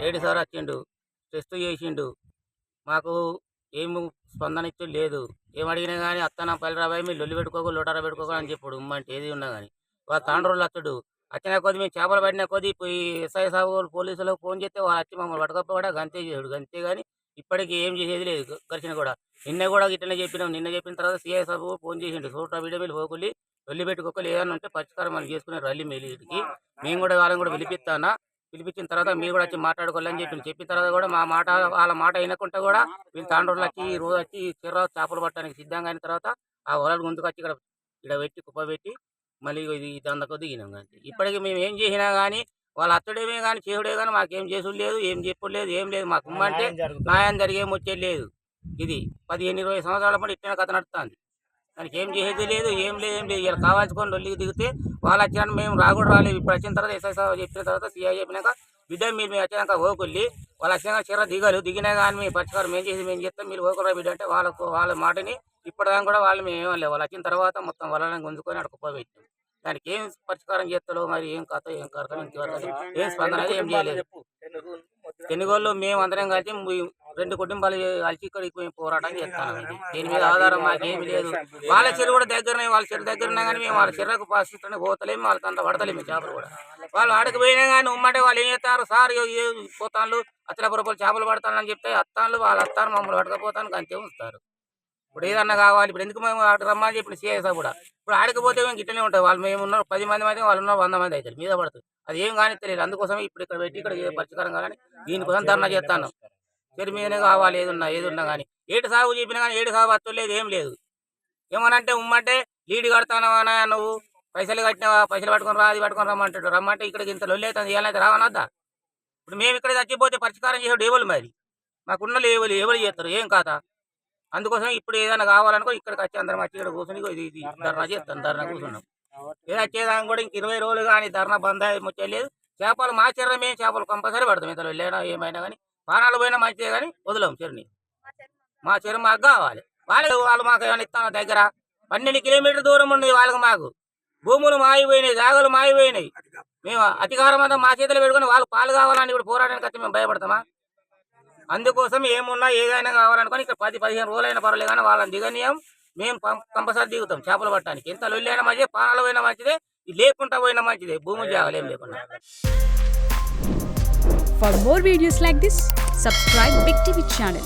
AD sir వచ్చిండు, test చేసిండు, మాకు ఏం స్పందన ఇచ్చి లేదు. ఏం అడిగినా కానీ అత్తన పల్లెరాబాయి మీరు లొల్లి పెట్టుకోకు లోటారా పెట్టుకోకు అని చెప్పాడు. ఉమ్మంటే ఏది ఉన్నా కానీ వాళ్ళ తాండ్రోళ్ళు వచ్చాడు. వచ్చిన కొద్ది మేము చేపలు పడిన కొద్ది పోయి ఎస్ఐ సాబు పోలీసులకు ఫోన్ చేస్తే వాళ్ళు వచ్చి మమ్మల్ని పట్టుకపోవడా గంతే చేయడు. గంతే కానీ ఇప్పటికీ ఏం చేసేది లేదు. ఘర్షణ కూడా నిన్న కూడా గిట్టనే చెప్పినాం. నిన్న చెప్పిన తర్వాత సిఐ సాబు ఫోన్ చేసిండు, సూట్రా వీడియో మీరు పోకులి లొల్లి పెట్టుకోక లేదని ఉంటే పరిష్కారం మనం చేసుకున్నారు. రల్లి మేలికి మేము కూడా వాళ్ళని కూడా పిలిపిస్తానా, పిలిపించిన తర్వాత మీరు కూడా వచ్చి మాట్లాడుకోవాలని చెప్పిన తర్వాత కూడా మా మాట వాళ్ళ మాట వినకుండా కూడా వీళ్ళు తాండ్రోళ్ళు వచ్చి రోజు వచ్చి చిర్ర చేపలు పట్టడానికి సిద్ధంగా అయిన తర్వాత ఆ వలలు ముందుకు వచ్చి ఇక్కడ పెట్టి కుప్ప పెట్టి మళ్ళీ ఇది దందకు దిగినాం. కానీ ఇప్పటికీ మేము ఏం చేసినా కానీ వాళ్ళ అత్తడేమే కానీ చేసుడే కానీ మాకేం చేసుడు లేదు, ఏం చెప్పుడు లేదు, ఏం లేదు. మాకు ఉమ్మంటే న్యాయం జరిగేం వచ్చేది లేదు. ఇది 15-20 సంవత్సరాల పాటు ఇట్లా కథ నడుస్తుంది. దానికి ఏం చేసేది లేదు, ఏం లేదు, ఏం లేదు. ఇలా కావాల్సుకొని లొల్లికి దిగితే వాళ్ళు వచ్చినా మేము రాకూడదు రాలేదు. ఇప్పుడు వచ్చిన తర్వాత ఎస్ఐ సార్ చెప్పిన తర్వాత సిఐ చెప్పినాక బిడ్డ మీరు మేము వచ్చినాక ఓకొల్లి వాళ్ళు వచ్చినాక చిర దిగినా కానీ మేము పరిష్కారం మేము చెప్తాం, మీరు ఓకురా బిడ్డ అంటే వాళ్ళ మాటని ఇప్పటిదాకా కూడా వాళ్ళు మేము ఏమలేదు. వాళ్ళు వచ్చిన తర్వాత మొత్తం వాళ్ళని గుంజుకొని అక్కడ కుప్ప పెట్టాం. దానికి ఏం పరిష్కారం చేస్తారో మరి ఏం కథ ఏం కరకం ఇంతవరకు ఏం స్పందన ఏం చేయలేదు. తెనుగోళ్ళు మేము అందరం కలిసి 2 కుటుంబాలు కలిసి ఇక్కడికి పోరాటం చేస్తాను. దీని మీద ఆధారం మాకేమీ లేదు. వాళ్ళ చెరువు కూడా దగ్గరనే, వాళ్ళ చెరువు దగ్గర ఉన్నా కానీ మేము వాళ్ళ చెరువుకు పాసిస్తూనే పోతలేము, వాళ్ళకి అంత పడతలేము చేపలు కూడా. వాళ్ళు ఆడకు పోయినా కానీ ఉమ్మంటే వాళ్ళు ఏం చేస్తారు, సార్ పోతాను అచ్చలపురపులు చేపలు పడతానని చెప్తే అత్తాను వాళ్ళు అత్తాను మమ్మల్ని పడకపోతాను అంతే ఉంచుతారు. ఇప్పుడు ఏదన్నా కావాలి, ఇప్పుడు ఎందుకు మేము అటు రమ్మని చెప్పిన సిఐసా కూడా ఇప్పుడు ఆడకపోతే మేము గిట్టనే ఉంటాం. వాళ్ళు మేము ఉన్నారు 10 మంది అయితే వాళ్ళు ఉన్నారు 100 మంది అవుతారు మీద పడుతుంది. అది ఏం కానీ తెలియదు. అందుకోసమే ఇప్పుడు ఇక్కడ పెట్టి ఇక్కడ పరిష్కారం కావాలని దీనికోసం ధర్నా చేస్తాను. చెరు మీదనే కావాలి ఏదున్నా కానీ. ఏడు సాగు చెప్పినా కానీ ఏడు సాగు వస్తలేదు, ఏం లేదు. ఏమనంటే ఉమ్మంటే లీడ్ కడతానవా నువ్వు పైసలు కట్టినావా, పైసలు పట్టుకొని రా, అది పట్టుకొని రమ్మంటాడు. రమ్మంటే ఇక్కడికి ఇంత లొల్లి అవుతుంది, ఏమైనా రావనద్దా? ఇప్పుడు మేము ఇక్కడ చచ్చిపోతే పరిష్కారం చేసేవాడు ఎవరు మరి? మాకున్న ఎవరు చేస్తారు ఏం కాదా? అందుకోసం ఇప్పుడు ఏదైనా కావాలనుకో ఇక్కడికి వచ్చి అందరం వచ్చి ఇక్కడ కూర్చొని ఇది ధర్నా చేస్తాను. ధర్నా కూర్చున్నాం. ఏదో వచ్చేదానికి కూడా ఇంక 20 రోజులు కానీ ధర్నా బంద్ ముచ్చలేదు. చేపలు మా చెర్ర మేము చేపలు కంపల్సరీ పడతాం. ఇంతలో వెళ్ళినా ఏమైనా కానీ ప్రాణాలు పోయినా మంచిదే కానీ వదలం చెరుని. మా చెరు మాకు కావాలి. వాళ్ళు మాకు ఏమైనా ఇస్తాను దగ్గర 12 కిలోమీటర్ల దూరం ఉంది వాళ్ళకి. మాకు భూములు మాయిపోయినాయి, జాగాలు మాయిపోయినాయి. మేము అధికారం అంతా మా చేతులు పెట్టుకుని వాళ్ళు పాలు కావాలని ఇప్పుడు పోరాటానికి వచ్చి మేము భయపడతామా? అందుకోసం ఏమున్నా ఏదైనా కావాలనుకొని ఇక్కడ 10-15 రోజులైనా పర్వాలేదు కానీ వాళ్ళని దిగనీయం. మేము కంపల్సరీ దిగుతాం చేపలు పట్టడానికి. ఎంత లొల్లి అయినా మంచిదే, ప్రాణాలు పోయినా మంచిదే, లేకుండా పోయినా మంచిదే. భూములు జాగాలు ఏం లేకుండా. For more videos like this, subscribe Big TV channel.